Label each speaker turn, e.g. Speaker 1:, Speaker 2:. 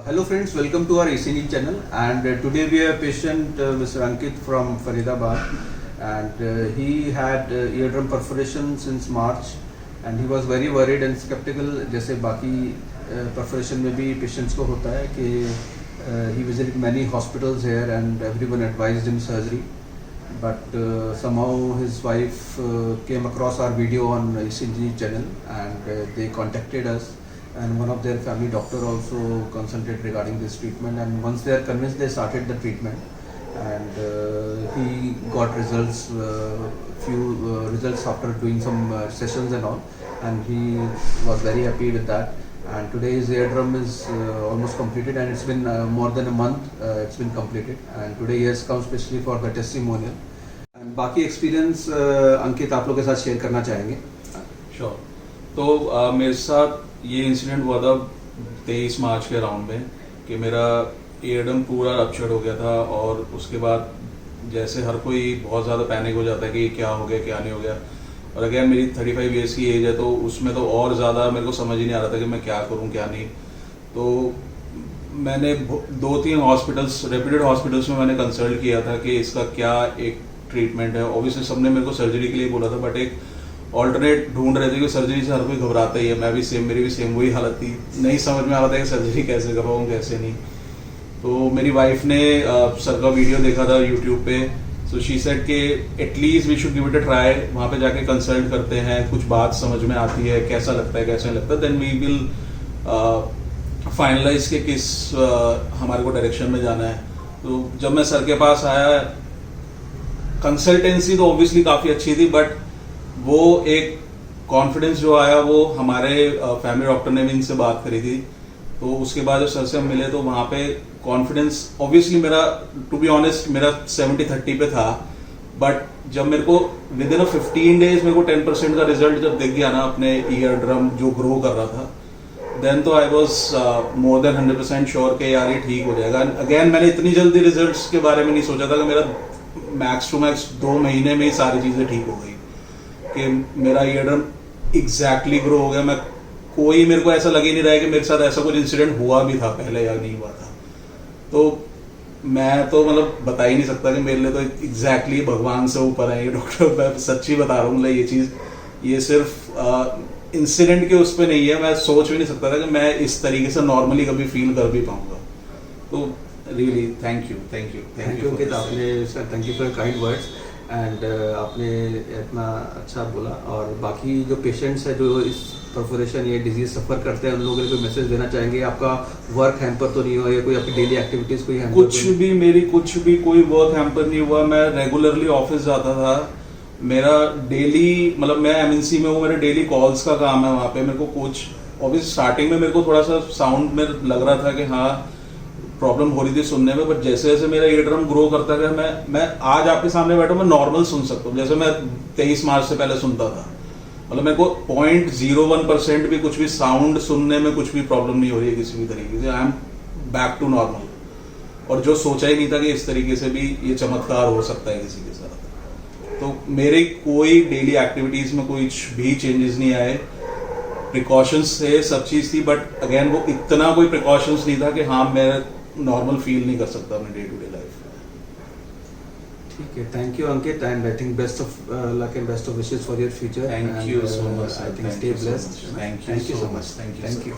Speaker 1: Hello friends, welcome to our ECG channel, and today we have patient Mr. Ankit from Faridabad, and he had eardrum perforation since March, and he was very worried and skeptical जैसे बाकी perforation में भी patients को होता है कि he visited many hospitals here and everyone advised him surgery, but somehow his wife came across our video on ECG channel and they contacted us, and one of their family doctor also consulted regarding this treatment, and once they are convinced they started the treatment, and he got results, few results after doing some sessions and all, and he was very happy with that, and today his eardrum is almost completed, and it's been more than a month it's been completed, and today he has come specially for the testimonial, and बाकी experience अंकित आप लोगों के साथ share करना चाहेंगे?
Speaker 2: Sure. तो मेरे साथ ये इंसिडेंट हुआ था 23 मार्च के अराउंड में कि मेरा एयरडम पूरा रप्चर्ड हो गया था, और उसके बाद जैसे हर कोई बहुत ज़्यादा पैनिक हो जाता है कि क्या हो गया क्या नहीं हो गया, और अगेन मेरी 35 ईयर्स की एज है, तो उसमें तो और ज़्यादा मेरे को समझ ही नहीं आ रहा था कि मैं क्या करूं क्या नहीं। तो मैंने 2-3 हॉस्पिटल्स, रेप्यूटेड हॉस्पिटल्स में मैंने कंसल्ट किया था कि इसका क्या एक ट्रीटमेंट है। ऑब्वियसली सबने मेरे को सर्जरी के लिए बोला था, बट एक ऑल्टरनेट ढूंढ रहे थे कि सर्जरी से हर कोई घबराता ही है, मैं भी सेम, मेरी भी सेम वही हालत थी, नहीं समझ में आ रहा था कि सर्जरी कैसे करवाऊँ कैसे नहीं। तो मेरी वाइफ ने सर का वीडियो देखा था यूट्यूब पे, सो शी सेड कि at least we should give it a try, वहाँ पे जाके कंसल्ट करते हैं, कुछ बात समझ में आती है कैसा लगता है कैसा नहीं लगता, देन वी विल फाइनलाइज के किस हमारे को डायरेक्शन में जाना है। तो जब मैं सर के पास आया, कंसल्टेंसी तो ऑब्वियसली काफ़ी अच्छी थी, बट वो एक कॉन्फिडेंस जो आया वो हमारे फैमिली डॉक्टर ने भी इनसे बात करी थी, तो उसके बाद जब सर से हम मिले तो वहाँ पे कॉन्फिडेंस ऑब्वियसली मेरा, टू बी ऑनेस्ट, मेरा 70-30 पे था, बट जब मेरे को विद इन 15 डेज मेरे को 10% का रिजल्ट जब दिख गया ना अपने ईयर ड्रम जो ग्रो कर रहा था, देन तो I was more than 100% sure कि यार ये ठीक हो जाएगा। अगेन मैंने इतनी जल्दी रिजल्ट्स के बारे में नहीं सोचा था कि मेरा मैक्स टू मैक्स 2 महीने में ही सारी चीज़ें ठीक हो गई कि मेरा ईयरड्रम एग्जैक्टली ग्रो हो गया। मैं कोई, मेरे को ऐसा लग ही नहीं रहा है कि मेरे साथ ऐसा कुछ इंसिडेंट हुआ भी था पहले या नहीं हुआ था। तो मैं तो मतलब बता ही नहीं सकता कि मेरे लिए तो एग्जैक्टली भगवान से ऊपर है ये डॉक्टर, मैं सच्ची बता रहा हूँ। मतलब ये चीज़, ये सिर्फ इंसिडेंट के उस पर नहीं है, मैं सोच भी नहीं सकता था कि मैं इस तरीके से नॉर्मली कभी फील कर भी पाऊंगा। तो रियली थैंक यू
Speaker 1: कि आपने sir, thank you for kind words, and आपने इतना अच्छा बोला। और बाकी जो पेशेंट्स है जो इस परफोरेशन या डिजीज सफ़र करते हैं, उन लोगों को मैसेज देना चाहेंगे? आपका वर्क हैम्पर तो नहीं हुआ, या कोई आपकी डेली एक्टिविटीज़ कोई हैम्पर?
Speaker 2: कुछ भी कोई वर्क हैम्पर नहीं हुआ। मैं रेगुलरली ऑफिस जाता था, मेरा डेली, मतलब मैं एमएनसी में हूँ, मेरे डेली कॉल्स का काम है वहाँ पे। मेरे को कुछ ऑब्वियसली स्टार्टिंग में मेरे को थोड़ा सा साउंड में लग रहा था कि हाँ प्रॉब्लम हो रही थी सुनने में, बट जैसे जैसे मेरा ईयरड्रम ग्रो करता गया, मैं आज आपके सामने बैठा, मैं नॉर्मल सुन सकता हूँ जैसे मैं 23 मार्च से पहले सुनता था। मतलब मेरे को 0.01% भी कुछ भी साउंड सुनने में कुछ भी प्रॉब्लम नहीं हो रही है किसी भी तरीके से। I am back to normal, और जो सोचा ही नहीं था कि इस तरीके से भी ये चमत्कार हो सकता है किसी के साथ। तो मेरे कोई डेली एक्टिविटीज में कोई भी चेंजेस नहीं आए। प्रिकॉशंस थे, सब चीज थी, बट अगेन वो इतना कोई प्रिकॉशंस नहीं था कि हाँ मैं नॉर्मल फील नहीं कर सकता अपने डे टू डे लाइफ में।
Speaker 1: ठीक है, thank you Ankit, and I think best of luck and best of wishes for your future.
Speaker 2: Thank you so much.
Speaker 1: I think stay blessed.
Speaker 2: Thank you so much.
Speaker 1: Thank you.